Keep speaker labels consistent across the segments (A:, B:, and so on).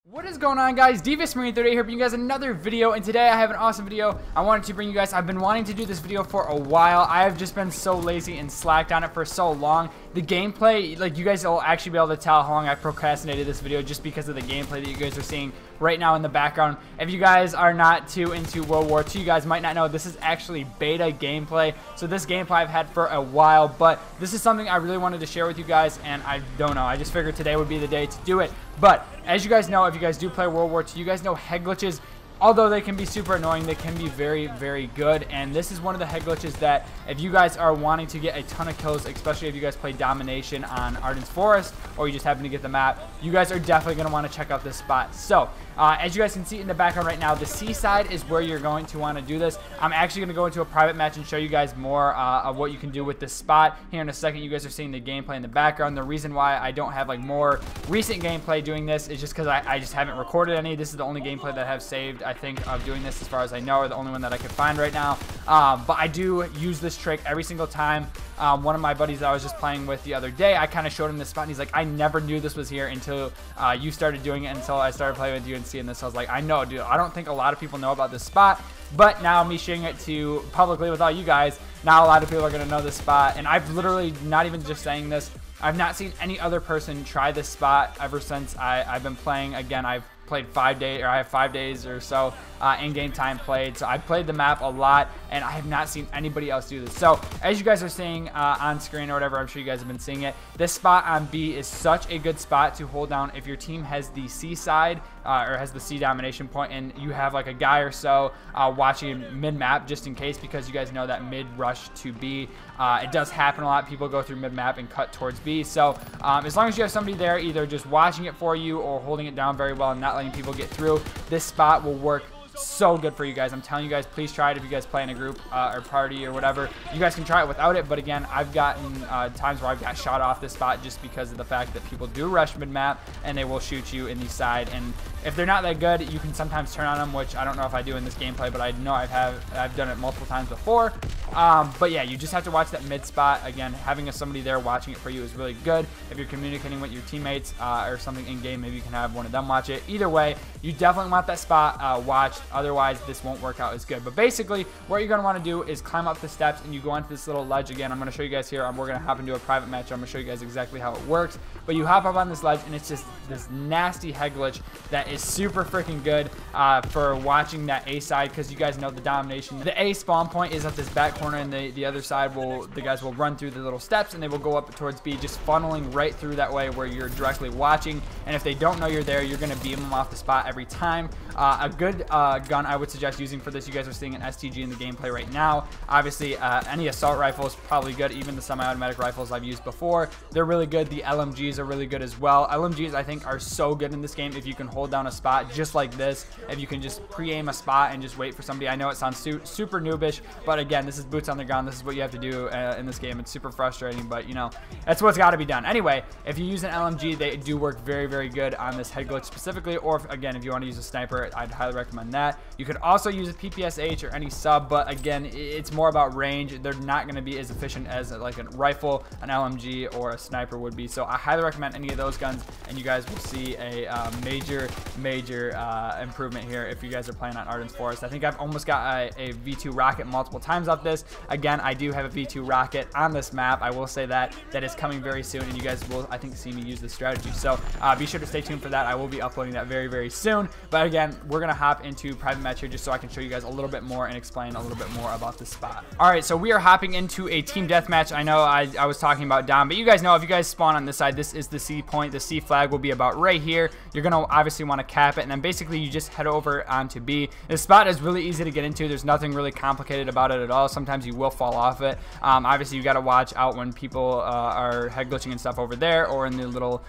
A: What is going on, guys? Devious Marine 38 here bringing you guys another video, and today I have an awesome video I wanted to bring you guys. I've been wanting to do this video for a while. I have just been so lazy and slacked on it for so long. The gameplay, like, you guys will actually be able to tell how long I procrastinated this video just because of the gameplay that you guys are seeing right now in the background. If you guys are not too into World War II, you guys might not know this is actually beta gameplay. So this gameplay I've had for a while, but this is something I really wanted to share with you guys, and I don't know, I just figured today would be the day to do it. But as you guys know, if you guys do play World War II, you guys know head glitches. Although they can be super annoying, they can be very, very good. And this is one of the head glitches that if you guys are wanting to get a ton of kills, especially if you guys play Domination on Ardennes Forest, or you just happen to get the map, you guys are definitely going to want to check out this spot. So, as you guys can see in the background right now, the seaside is where you're going to want to do this. I'm actually going to go into a private match and show you guys more of what you can do with this spot. Here in a second, you guys are seeing the gameplay in the background. The reason why I don't have like more recent gameplay doing this is just because I just haven't recorded any. This is the only gameplay that I have saved, I think, of doing this as far as I know, or the only one that I can find right now. But I do use this trick every single time. One of my buddies that I was just playing with the other day, I kind of showed him this spot, and he's like, I never knew this was here until you started doing it, until I started playing with you and seeing this. I was like, I know, dude, I don't think a lot of people know about this spot, but now me sharing it to publicly with all you guys, now a lot of people are going to know this spot. And I've literally, not even just saying this, I've not seen any other person try this spot ever since I've been playing. Again, I've played 5 days, or I have 5 days or so in-game time played. So I played the map a lot, and I have not seen anybody else do this. So as you guys are seeing on screen or whatever, I'm sure you guys have been seeing it, this spot on B is such a good spot to hold down if your team has the C side or has the C domination point, and you have like a guy or so watching mid-map, just in case, because you guys know that mid-rush to B, it does happen a lot. People go through mid-map and cut towards B. So as long as you have somebody there either just watching it for you or holding it down very well and not letting people get through, this spot will work so good for you guys. I'm telling you guys, please try it if you guys play in a group or party or whatever. You guys can try it without it, but again, I've gotten times where I've got shot off this spot just because of the fact that people do rush mid-map and they will shoot you in the side. And if they're not that good, you can sometimes turn on them, which I don't know if I do in this gameplay, but I know I've done it multiple times before. But yeah, you just have to watch that mid spot. Again, having somebody there watching it for you is really good. If you're communicating with your teammates or something in game, maybe you can have one of them watch it. Either way, you definitely want that spot watched. Otherwise, this won't work out as good. But basically, what you're going to want to do is climb up the steps, and you go onto this little ledge. Again, I'm going to show you guys here. We're going to hop into a private match. I'm going to show you guys exactly how it works. But you hop up on this ledge, and it's just this nasty head glitch that is super freaking good for watching that A side, because you guys know the domination. The A spawn point is at this back corner, and the other side the guys will run through the little steps, and they will go up towards B, just funneling right through that way where you're directly watching. And if they don't know you're there, you're going to beam them off the spot every time. A good gun I would suggest using for this, you guys are seeing an STG in the gameplay right now. Obviously, any assault rifle is probably good. Even the semi-automatic rifles I've used before, they're really good. The LMGs are really good as well. LMGs, I think, are so good in this game if you can hold down a spot just like this. If you can just pre-aim a spot and just wait for somebody. I know it sounds super noobish, but again, this is boots on the ground. This is what you have to do in this game. It's super frustrating, but you know, that's what's got to be done. Anyway, if you use an LMG, they do work very, very good on this head glitch specifically. Or again, if you want to use a sniper, I'd highly recommend that. You could also use a PPSH or any sub, but again, it's more about range. They're not going to be as efficient as like a rifle, an LMG, or a sniper would be. So I highly recommend any of those guns, and you guys will see a major improvement here if you guys are playing on Ardennes Forest. I think I've almost got a V2 rocket multiple times off this. Again, I do have a V2 rocket on this map. I will say that is coming very soon, and you guys will, I think, see me use this strategy. So be sure to stay tuned for that. I will be uploading that very, very soon. But again, we're going to hop into private match here just so I can show you guys a little bit more and explain a little bit more about this spot. All right, so we are hopping into a team deathmatch. I know I was talking about Dom, but you guys know if you guys spawn on this side, this is the C point. The C flag will be about right here. You're going to obviously want to cap it, and then basically you just head over onto B. This spot is really easy to get into. There's nothing really complicated about it at all. Sometimes you will fall off it. Obviously, you got to watch out when people are head glitching and stuff over there, or in the little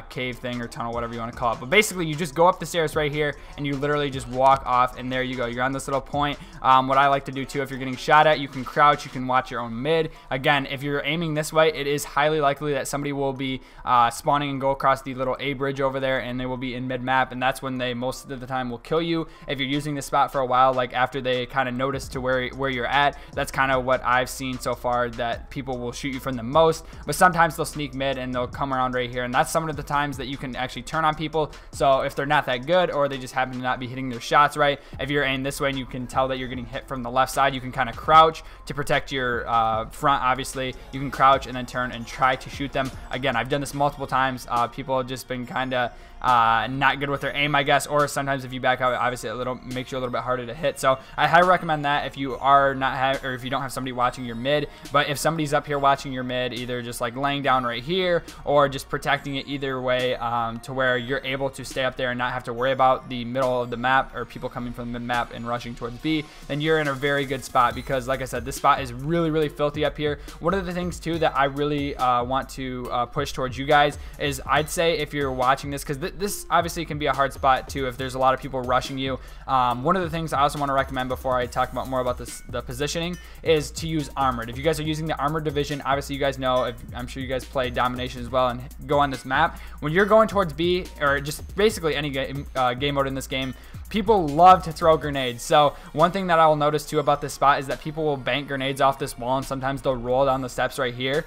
A: cave thing or tunnel, whatever you want to call it. But basically, you just go up the stairs right here, and you literally just walk off, and there you go. You're on this little point. What I like to do too, if you're getting shot at, you can crouch, you can watch your own mid. Again, if you're aiming this way, it is highly likely that somebody will be spawning and go across the little A bridge over there, and they will be in mid-map, and that's when they most of the time will kill you. If you're using this spot for a while, like after they kind of notice to where you're at, That's kind of what I've seen so far, that people will shoot you from the most, but sometimes they'll sneak mid and they'll come around right here, and that's some of the times that you can actually turn on people. So if they're not that good, or they just happen to not be hitting their shots right, if you're aimed this way and you can tell that you're getting hit from the left side, you can kind of crouch to protect your front. Obviously you can crouch and then turn and try to shoot them. Again, I've done this multiple times. People have just been kind of not good with their aim, I guess, or sometimes if you back out, obviously it makes you a little bit harder to hit. So I highly recommend that if you are not or if you don't have somebody watching your mid. But if somebody's up here watching your mid, either just like laying down right here or just protecting it, either way, to where you're able to stay up there and not have to worry about the middle of the map or people coming from the mid map and rushing towards B, then you're in a very good spot, because like I said, this spot is really, really filthy up here. One of the things too that I really want to push towards you guys is, I'd say if you're watching this, because this obviously can be a hard spot too if there's a lot of people rushing you. One of the things I also want to recommend before I talk about more about the positioning is to use armored. If you guys are using the armored division, obviously you guys know, I'm sure you guys play domination as well and go on this map. When you're going towards B, or just basically any game mode in this game, people love to throw grenades. So one thing that I will notice too about this spot is that people will bank grenades off this wall, and sometimes they'll roll down the steps right here.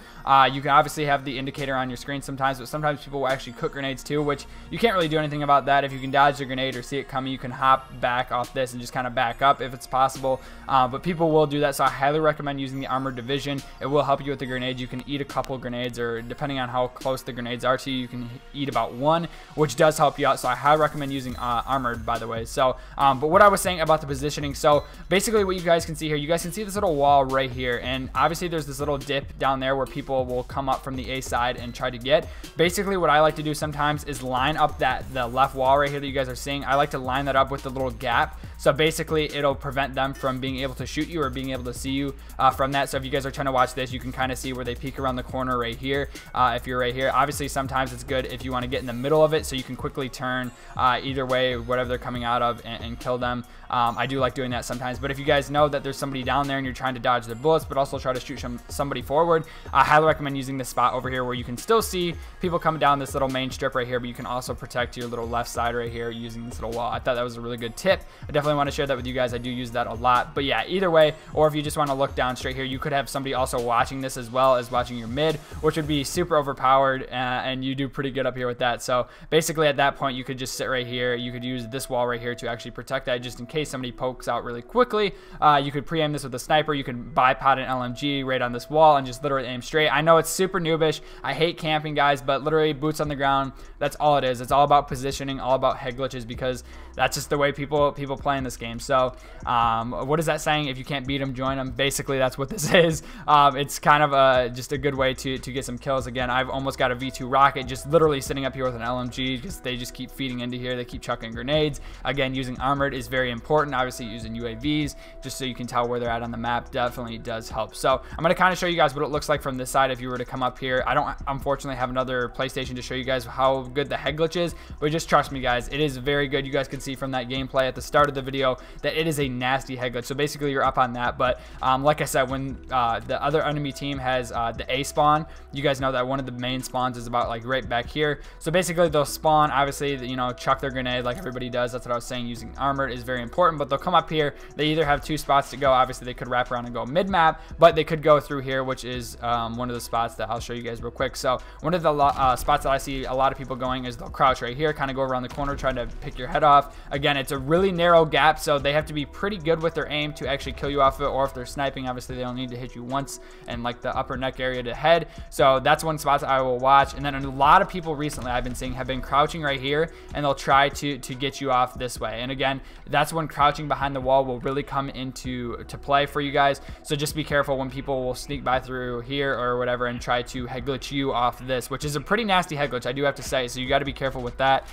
A: You can obviously have the indicator on your screen sometimes, but sometimes people will actually cook grenades too, which you can't really do anything about that. If you can dodge the grenade or see it coming, you can hop back off this and just kind of back up if it's possible. But people will do that, so I highly recommend using the armored division. It will help you with the grenades. You can eat a couple grenades, or depending on how close the grenades are to you, you can eat about one, which does help you out. So I highly recommend using armored, by the way. So but what I was saying about the positioning, so basically what you guys can see here, you guys can see this little wall right here, and obviously there's this little dip down there where people will come up from the A side and try to get. Basically what I like to do sometimes is line up the left wall right here that you guys are seeing. I like to line that up with the little gap, so basically it'll prevent them from being able to shoot you or being able to see you from that. So if you guys are trying to watch this, you can kind of see where they peek around the corner right here. If you're right here, obviously sometimes it's good if you want to get in the middle of it so you can quickly turn either way, whatever they're coming out of, and kill them. I do like doing that sometimes, but if you guys know that there's somebody down there and you're trying to dodge their bullets but also try to shoot somebody forward, I highly recommend using this spot over here where you can still see people coming down this little main strip right here, but you can also protect your little left side right here using this little wall. I thought that was a really good tip. I definitely want to share that with you guys. I do use that a lot. But yeah, either way, or if you just want to look down straight here, you could have somebody also watching this as well as watching your mid, which would be super overpowered, and you do pretty good up here with that. So basically at that point you could just sit right here. You could use this wall right here to actually protect that, just in case somebody pokes out really quickly. You could pre-aim this with a sniper. You can bipod an LMG right on this wall and just literally aim straight. I know it's super noobish. I hate camping, guys, but literally boots on the ground, that's all it is. It's all about positioning, all about head glitches, because that's just the way people play in this game. So what is that saying? If you can't beat them, join them. Basically that's what this is. It's kind of just a good way to get some kills. Again, I've almost got a V2 rocket just literally sitting up here with an LMG, because they just keep feeding into here. They keep chucking grenades. Again, using armored is very important. Obviously using UAVs just so you can tell where they're at on the map definitely does help. So I'm going to kind of show you guys what it looks like from this side if you were to come up here. I don't unfortunately have another PlayStation to show you guys how good the head glitch is, but just trust me, guys, it is very good. You guys can see from that gameplay at the start of the video that it is a nasty head glitch. So basically you're up on that, but like I said, when the other enemy team has the A spawn, you guys know that one of the main spawns is about like right back here. So basically they'll spawn, obviously, you know, chuck their grenade like everybody does. That's what I was saying. Using armored is very important, but they'll come up here. They either have two spots to go. Obviously they could wrap around and go mid map, but they could go through here, which is one of the spots that I'll show you guys real quick. So one of the spots that I see a lot of people going is they'll crouch right here, kind of go around the corner, trying to pick your head off. Again, it's a really narrow gap, so they have to be pretty good with their aim to actually kill you off of it, or if they're sniping, obviously they don't need to hit you once and like the upper neck area to head. So that's one spot that I will watch. And then a lot of people recently I've been seeing have been crouching right here, and they'll try to get you off this way. And again, that's when crouching behind the wall will really come into play for you guys. So just be careful when people will sneak by through here or whatever and try to head glitch you off this, which is a pretty nasty head glitch, I do have to say. So you got to be careful with that.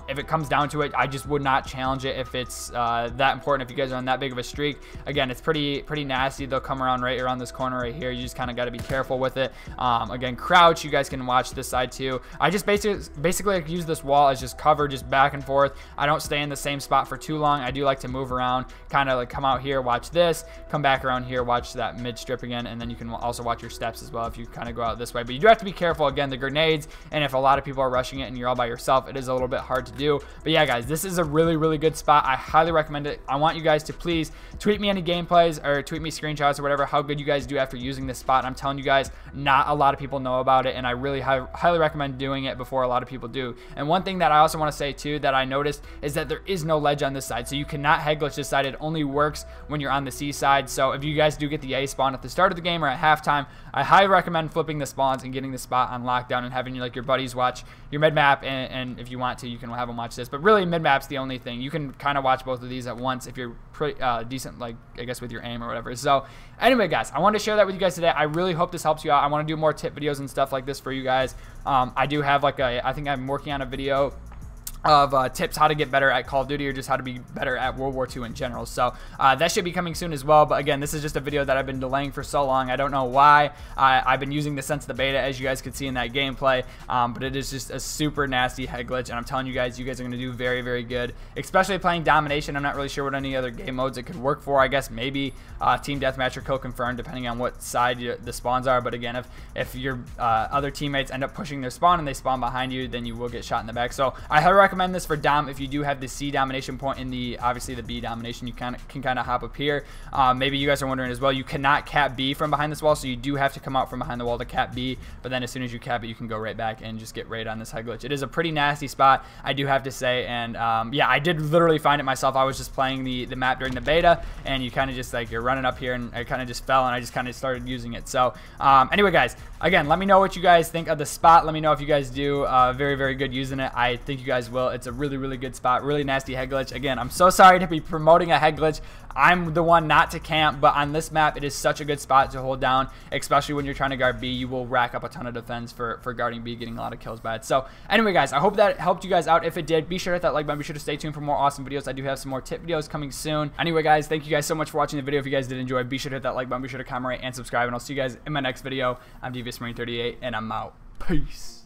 A: If it comes down to it, I just would not challenge it if it's that important. If you guys are on that big of a streak, again, it's pretty nasty. They'll come around right around this corner right here. You just kind of got to be careful with it. Again, crouch. You guys can watch this side too. I just basically use this wall as just cover, just back and forth. I don't stay in the same spot for too long. I do like to move around, kind of like come out here, watch this, come back around here, watch that mid strip again, and then you can also watch your steps as well if you kind of go out this way. But you do have to be careful, again, the grenades, and if a lot of people are rushing it and you're all by yourself, it is a little bit hard to do. But yeah, guys, this is a really, really good spot. I highly recommend it. I want you guys to please tweet me any gameplays or tweet me screenshots or whatever, how good you guys do after using this spot. I'm telling you guys, not a lot of people know about it, and I really highly recommend doing it before a lot of people do. And one thing that I also want to say too that I noticed is that there is no ledge on this side, so you cannot head glitch this side. It only works when you're on the C side. So if you guys do get the A spawn at the start of the game or at halftime, I highly recommend flipping the spawns and getting the spot on lockdown and having your buddies watch your mid map, and if you want to, you can have them watch this. But really, mid map's the only thing. You can kind of watch both of these at once if you're pretty decent, like I guess with your aim or whatever. So anyway, guys, I wanted to share that with you guys today. I really hope this helps you out. I want to do more tip videos and stuff like this for you guys. I do have I think I'm working on a video of tips how to get better at Call of Duty, or just how to be better at World War II in general. So that should be coming soon as well. But again, this is just a video that I've been delaying for so long. I don't know why. I've been using this since the beta, as you guys could see in that gameplay. But it is just a super nasty head glitch, and I'm telling you guys are going to do very, very good, especially playing domination. I'm not really sure what any other game modes it could work for. I guess maybe team deathmatch or co-confirmed, depending on what side the spawns are. But again, if your other teammates end up pushing their spawn and they spawn behind you, then you will get shot in the back. So I highly recommend this for dom. If you do have the C domination point in the obviously the B domination, you can kind of hop up here. Maybe you guys are wondering as well, you cannot cap B from behind this wall, so you do have to come out from behind the wall to cap B. But then as soon as you cap it, you can go right back and just get right on this head glitch. It is a pretty nasty spot, I do have to say. And yeah, I did literally find it myself. I was just playing the map during the beta, and you kind of just you're running up here, and I kind of just fell, and I just kind of started using it. So anyway, guys, again, let me know what you guys think of the spot. Let me know if you guys do very, very good using it. I think you guys will. It's a really, really good spot, really nasty head glitch. Again, I'm so sorry to be promoting a head glitch. I'm the one not to camp, but on this map, it is such a good spot to hold down, especially when you're trying to guard B. You will rack up a ton of defense for guarding B, getting a lot of kills by it. So anyway, guys, I hope that helped you guys out. If it did, be sure to hit that like button. Be sure to stay tuned for more awesome videos. I do have some more tip videos coming soon. Anyway, guys, thank you guys so much for watching the video. If you guys did enjoy, be sure to hit that like button. Be sure to comment, rate, and subscribe, and I'll see you guys in my next video. I'm DVSMarine38, and I'm out. Peace.